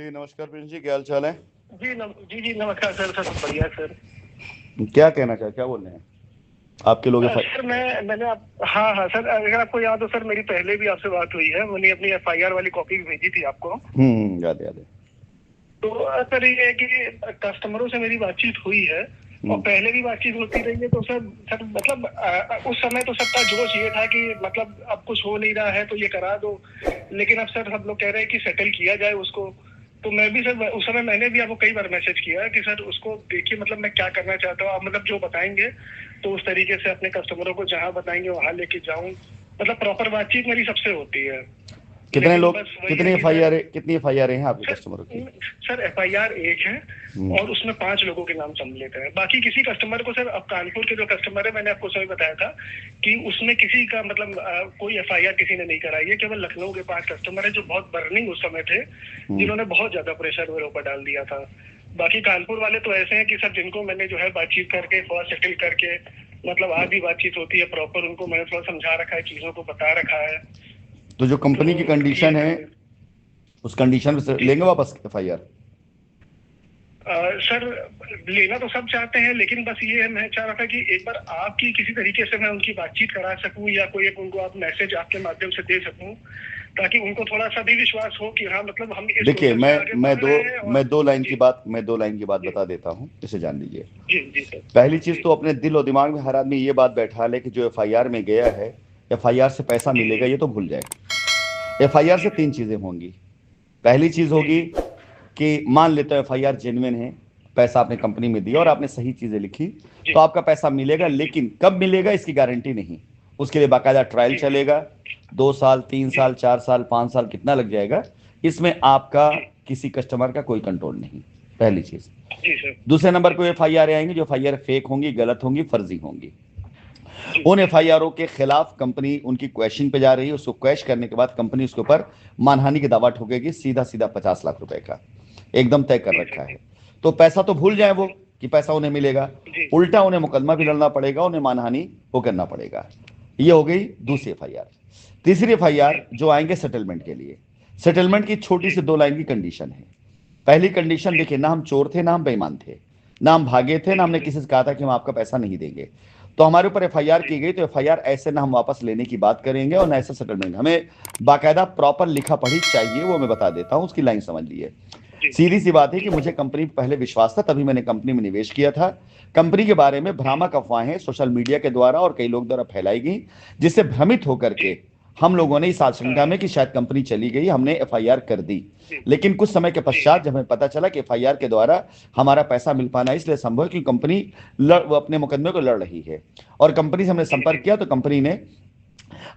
जी नमस्कार प्रिंस जी, क्या हाल चाल है? जी नमस्कार सर। सब बढ़िया सर। क्या कहना चाहे, क्या बोल रहे हैं? आपके लोग सर मैंने आप हाँ हाँ सर, अगर आपको याद हो सर, मेरी पहले भी आपसे बात हुई है। मैंने अपनी एफआईआर वाली कॉपी भी भेजी थी आपको। याद याद है। तो सर ये है कि कस्टमरों से मेरी बातचीत हुई है और हम्म। पहले भी बातचीत होती रही है। तो सर मतलब उस समय तो सबका जोश ये था कि मतलब अब कुछ हो नहीं रहा है तो ये करा दो। लेकिन अब सर सब लोग कह रहे हैं कि सेटल किया जाए उसको। तो मैं भी सर उस समय मैंने भी आपको कई बार मैसेज किया कि सर उसको देखिए, मतलब मैं क्या करना चाहता हूँ। आप मतलब जो बताएंगे तो उस तरीके से अपने कस्टमरों को जहाँ बताएंगे वहां लेके जाऊं। मतलब प्रॉपर बातचीत मेरी सबसे होती है। कितने लेकिन लोग, बस वही है कि कितनी एफ आई आर हैं आपके सर कस्टमरों की? सर एफआईआर एक है हम्म। और उसमें 5 लोगों के नाम सम्मिलित है। बाकी किसी कस्टमर को सर, अब कानपुर के जो कस्टमर है, मैंने आपको सभी बताया था कि उसमें किसी का मतलब कोई एफआईआर किसी ने नहीं कराई है। केवल लखनऊ के 5 कस्टमर है जो बहुत बर्निंग उस समय थे, हम्म। जिन्होंने बहुत ज्यादा प्रेशर मेरे ऊपर डाल दिया था। बाकी कानपुर वाले तो ऐसे हैं कि सर जिनको मैंने जो है बातचीत करके थोड़ा सेटल करके, मतलब आज भी बातचीत होती है प्रॉपर, उनको मैंने थोड़ा समझा रखा है, चीजों को बता रखा है। तो जो तो कंपनी की ये कंडीशन है, है उस कंडीशन पे जी। लेंगे वापस एफ आई आर? सर लेना तो सब चाहते हैं, लेकिन बस ये है, मैं चाह रहा था कि एक बार आपकी किसी तरीके से मैं उनकी बातचीत करा सकूं या कोई एक उनको आप मैसेज आपके माध्यम से दे सकूं, ताकि उनको थोड़ा सा भी विश्वास हो कि हाँ मतलब हम इस देखिए, प्रोसेस में आगे बढ़ रहे हैं। और जी मैं दो लाइन की बात जी बता देता हूँ, इसे जान लीजिए। जी जी सर। पहली चीज जी तो अपने दिल और दिमाग में हर आदमी ये बात बैठा ले कि जो एफ आई आर में गया है, एफ आई आर से पैसा जी मिलेगा जी ये तो भूल जाए। एफ आई आर जी से तीन चीजें होंगी। पहली चीज जी होगी जी कि मान लेते हो एफ आई आर जेन्युइन है, पैसा आपने कंपनी में दिया और जी आपने सही चीजें लिखी, जी तो आपका पैसा मिलेगा। जी जी लेकिन कब मिलेगा इसकी गारंटी नहीं। उसके लिए बाकायदा ट्रायल जी जी चलेगा। 2 साल, तीन जी साल 4 साल 5 साल कितना लग जाएगा, इसमें आपका जी किसी कस्टमर का कोई कंट्रोल नहीं। पहली चीज। जी सर। दूसरे नंबर जी को एफ आई आर आएंगी, जो एफ आई आर फेक होंगी, गलत होंगी, फर्जी होंगी। जी उन एफ आई आर के खिलाफ कंपनी उनकी क्वेश्चन पे जा रही है। उसको क्वेश करने के बाद कंपनी उसके ऊपर मानहानि की दावा ठोकेगी, सीधा सीधा 50 लाख रुपए का एकदम तय कर जी रखा जी है। तो पैसा तो भूल जाए वो जी कि पैसा उन्हें मिलेगा, जी उल्टा उन्हें मुकदमा भी जी लड़ना पड़ेगा, उन्हें मानहानि वो करना पड़ेगा। ये हो गई जी दूसरी एफ आई आर। तीसरी एफ आई जी आर जो आएंगे सेटलमेंट के लिए। सेटलमेंट की छोटी जी सी 2 लाइन की कंडीशन है। पहली कंडीशन जी देखिए, ना हम चोर थे, ना हम बेईमान थे, ना हम भागे थे, जी ना हमने जी किसी से कहा था कि हम आपका पैसा नहीं देंगे। तो हमारे ऊपर एफआईआर जी की गई, तो एफआईआर ऐसे ना हम वापस लेने की बात करेंगे और ना ऐसा सेटलमेंट। हमें बाकायदा प्रॉपर लिखा पढ़ी चाहिए, वो मैं बता देता हूं, उसकी लाइन समझ लीजिए। जी सीधी सी बात है कि जी मुझे कंपनी पर पहले विश्वास था, तभी मैंने कंपनी में निवेश किया था। कंपनी के बारे में भ्रामक अफवाहें सोशल मीडिया के द्वारा और कई लोग द्वारा फैलाई गई, जिससे भ्रमित होकर जी के हम लोगों ने इस हाँ आशंका हाँ में कि शायद कंपनी चली गई, हमने एफआईआर कर दी। जी लेकिन कुछ समय के जी पश्चात जी जब हमें पता चला कि एफआईआर के द्वारा हमारा पैसा मिल पाना इसलिए संभव है क्योंकि कंपनी वो अपने मुकदमे को लड़ रही है, और कंपनी से हमने जी संपर्क जी किया तो कंपनी ने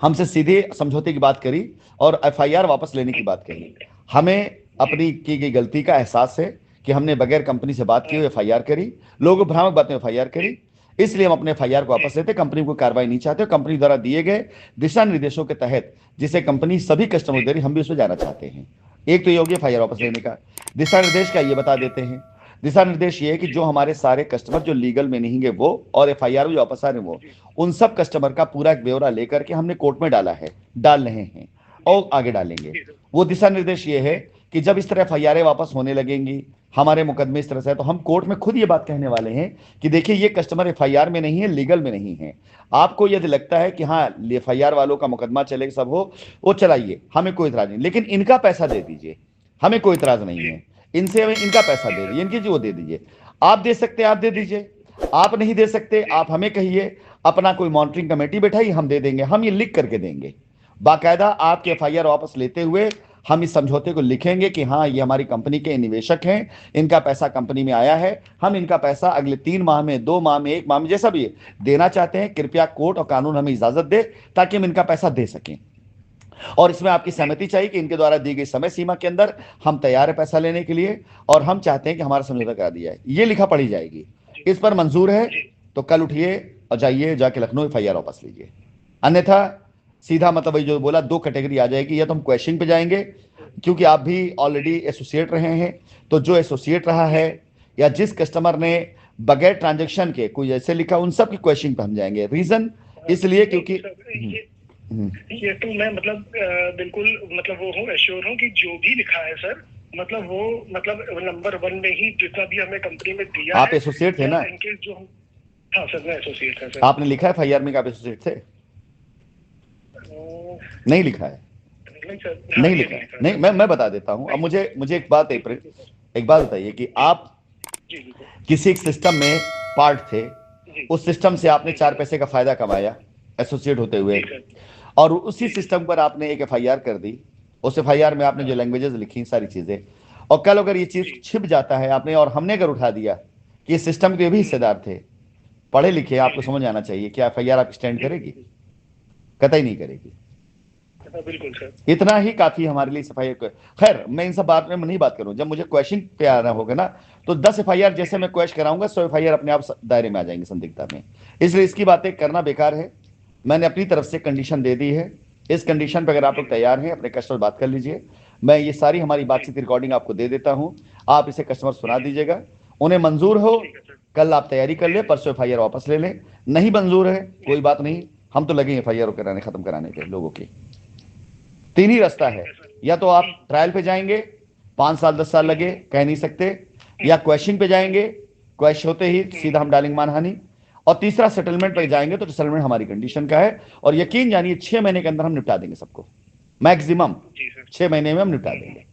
हमसे सीधे समझौते की बात करी और एफआईआर वापस लेने की बात कही। हमें जी अपनी की गई गलती का एहसास है कि हमने बगैर कंपनी से बात किए हाँ हुए एफआईआर करी, लोगों को भ्रामक बात में एफआईआर जी करी। इसलिए हम अपने एफआईआर को जी वापस लेते, कंपनी को कार्रवाई नहीं चाहते। कंपनी द्वारा दिए गए दिशा निर्देशों के तहत जिसे कंपनी सभी कस्टमर जी दे रही, हम भी उसमें जाना चाहते हैं। एक तो ये होगी एफआईआर वापस जी लेने का। दिशा निर्देश का ये बता जी देते हैं। दिशा निर्देश ये है कि जी जो हमारे सारे कस्टमर जो लीगल में नहीं है वो, और एफआईआर में जो वापस आ रहे हैं वो, जी उन सब कस्टमर का पूरा एक ब्यौरा लेकर के हमने कोर्ट में डाला है, डाल रहे हैं जी और आगे डालेंगे। जी सर। वो दिशा निर्देश ये है जी कि जब इस तरह एफआईआर वापस होने लगेंगी, हमारे मुकदमे इस तरह से है, तो हम कोर्ट में खुद ये बात कहने वाले हैं कि देखिए ये कस्टमर एफआईआर में नहीं है, लीगल में नहीं है। आपको यदि लगता है कि हाँ एफआईआर वालों का मुकदमा चलेगा, सब हो, वो चलाइए, हमें कोई इतराज नहीं, लेकिन इनका पैसा दे दीजिए, हमें कोई इतराज नहीं जी है। इनसे हमें इनका पैसा जी दे सर। दीजिए, इनकी जो दे दीजिए। आप दे सकते हैं आप दे जी दीजिए, आप नहीं दे सकते जी आप हमें कहिए, अपना कोई मॉनिटरिंग कमेटी बैठाइए, हम दे देंगे, हम ये लिख करके देंगे। बाकायदा आपके जी एफआईआर वापस लेते हुए हम इस समझौते को लिखेंगे कि हाँ ये हमारी कंपनी के निवेशक हैं, इनका पैसा कंपनी में आया है, हम इनका पैसा अगले 3 माह में, 2 माह में, 1 माह में, जैसा भी है, देना चाहते हैं। कृपया कोर्ट और कानून हमें इजाजत दे ताकि हम इनका पैसा दे सकें। और इसमें आपकी जी सहमति चाहिए कि इनके द्वारा दी गई समय सीमा के अंदर हम तैयार है पैसा लेने के लिए, और हम चाहते हैं कि हमारा जी समझौता करा दिया जाए। ये लिखा पढ़ी जाएगी। जी इस पर मंजूर है जी तो कल उठिए और जाइए, जाके लखनऊ एफआईआर वापस लीजिए। अन्यथा सीधा मतलब वही जो बोला, 2 कैटेगरी आ जाएगी। या तो हम क्वेश्चन पे जाएंगे, क्योंकि आप भी जी ऑलरेडी एसोसिएट रहे हैं, तो जो एसोसिएट रहा जी है या जिस कस्टमर ने बगैर ट्रांजेक्शन के कोई ऐसे लिखा, उन सब की क्वेश्चन पे हम जाएंगे। रीजन हाँ इसलिए नहीं क्योंकि सर, हम्म, हम्म, ये तो मैं मतलब बिल्कुल मतलब वो हूँ, एश्योर हूँ कि जो भी लिखा है सर, मतलब वो मतलब नंबर 1 में ही जितना भी हमें कंपनी में दिया आप है, एसोसिएट थे ना? इनके जो हाँ सर, मैं एसोसिएट है सर। आपने लिखा है एफआईआर में कि आप एसोसिएट थे? नहीं लिखा है? नहीं सर, हाँ, नहीं ये लिखा नहीं है? लिखा नहीं, सर। मैं बता देता हूं। अब मुझे एक बात जी जी सर। एक बात बताइए कि आप जी जी सर। किसी एक सिस्टम में पार्ट थे, जी उस सिस्टम से आपने जी जी 4 सर। पैसे का फायदा कमाया एसोसिएट होते हुए, जी सर। और उसी जी जी सिस्टम पर आपने एक एफआईआर कर दी। उस एफआईआर में आपने जो हाँ लैंग्वेजेस लिखी, सारी चीजें, और कल अगर ये चीज जी। छिप जाता है आपने और हमने अगर उठा दिया कि इस सिस्टम के भी हिस्सेदार थे, पढ़े लिखे, जी आपको जी समझ सर। आना चाहिए, क्या एफआईआर आप स्टैंड जी जी करेगी? जी। कतई नहीं करेगी। हाँ बिल्कुल सर। इतना ही काफी हमारे लिए सफाई। खैर, मैं इन सब बात में नहीं बात करूं। जब मुझे क्वेश्चन पे आना होगा ना, तो 10 एफआईआर जी जैसे जी। मैं क्वेश्चन कराऊंगा, 100 एफआईआर अपने आप दायरे में आ जाएंगे संदिग्धता में। इसलिए इसकी बातें करना बेकार है। मैंने अपनी तरफ से कंडीशन दे दी है। इस कंडीशन पर अगर आप जी लोग तैयार हैं, अपने कस्टमर बात कर लीजिए। मैं ये सारी हमारी जी। बातचीत रिकॉर्डिंग आपको दे देता हूं, आप इसे कस्टमर जी सुना जी। दीजिएगा। उन्हें मंजूर हो, ठीक है सर। कल आप तैयारी कर जी ले, जी। परसों एफआईआर वापस ले लें। नहीं मंजूर है, जी कोई बात नहीं, हम तो लगे एफआईआर कराने, खत्म कराने पे लोगों की। 3 ही रास्ता ठीक है, है सर। या तो आप ट्रायल पे जाएंगे, 5 साल 10 साल लगे, कह नहीं सकते, या क्वेश्चन पे जाएंगे, क्वेश्चन होते ही सीधा हम डालेंगे मानहानि, और तीसरा सेटलमेंट पर जी जी। जाएंगे तो सेटलमेंट हमारी कंडीशन का है, और यकीन जानिए 6 महीने के अंदर हम निपटा देंगे सबको, मैक्सिमम जी सर। 6 महीने में हम निपटा देंगे।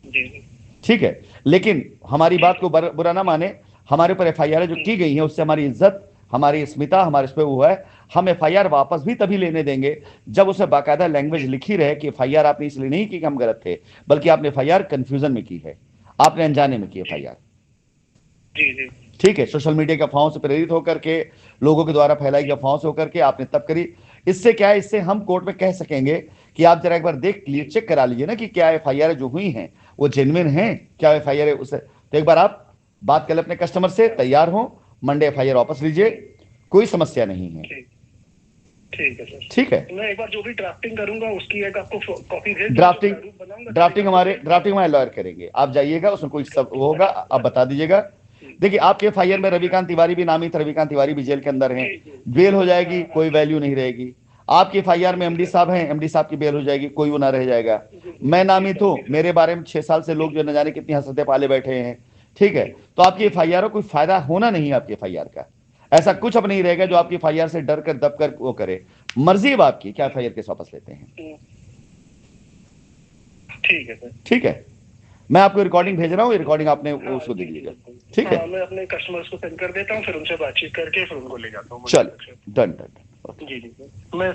जी जी। ठीक है, लेकिन हमारी ठीक बात है। को बुरा ना माने। हमारे ऊपर एफआईआर जो की गई है उससे हमारी इज्जत, हमारी अस्मिता, हमारे इस पे हुआ है। हम एफआईआर वापस भी तभी लेने देंगे जब उसे बाकायदा लैंग्वेज जी लिखी रहे कि एफआईआर आपने इसलिए नहीं की कि हम गलत थे, बल्कि आपने एफआईआर कंफ्यूजन में की है, आपने अनजाने में की जी। एफआईआर। जी जी। ठीक है, सोशल मीडिया के अफवाहों से प्रेरित होकर के, लोगों के द्वारा फैलाई गई अफवाहों से होकर के आपने तब करी। इससे क्या है, इससे हम कोर्ट में कह सकेंगे कि आप जरा एक बार देख लिए, चेक करा लीजिए ना कि क्या एफआईआर जो हुई हैं वो जेन्युइन हैं, क्या एफआईआर है उसे। तो एक बार आप बात कर ले अपने कस्टमर से, तैयार हो, मंडे एफआईआर वापस लीजिए, जी। कोई समस्या नहीं है। ठीक। ठीक है सर। ठीक है, मैं एक बार जो भी ड्राफ्टिंग करूंगा उसकी एक आपको कॉपी भेज दूंगा, जो ड्राफ्टिंग प्रारूप बनाऊंगा सर, एक ड्राफ्टिंग आपको हमारे भेज दूंगा। ड्राफ्टिंग हमारे लॉयर करेंगे, आप जाइएगा, उसमें कोई सब वो होगा, अच्छा आप बता दीजिएगा। देखिए, आपके एफआईआर में ठीक है सर। रविकांत तिवारी भी नामित, रविकांत तिवारी भी जेल के अंदर हैं, जी जी। बेल हो हाँ जाएगी, हाँ कोई जी। वैल्यू नहीं रहेगी। आपकी एफआईआर में जी एमडी सर। साहब हैं, एमडी साहब की बेल हो जाएगी, कोई वो ना रह जाएगा। जी जी। मैं जी नामित सर। हूं, जी सर। मेरे बारे में 6 साल से लोग जो न जाने कितनी हसरतें पाले बैठे हैं। ठीक है, तो आपकी जी जी। एफआईआर कोई फायदा होना नहीं है आपकी एफआईआर का। ऐसा कुछ अब नहीं रहेगा जो आपकी एफआईआर से डर कर दब कर वो करे। मर्जी है आपकी, क्या एफआईआर केस वापस लेते हैं। ठीक है सर। ठीक है, मैं आपको रिकॉर्डिंग ठीक है। भेज रहा हूँ, ये रिकॉर्डिंग आपने हाँ उसको दे जी जी दीजिएगा। बिल्कुल। ठीक है, हाँ, मैं अपने कस्टमर्स को सेंड कर देता हूँ, फिर उनसे बातचीत करके फिर उनको ले जाता हूँ मंडे चल, तक सर। Done done done. जी जी सर। मैं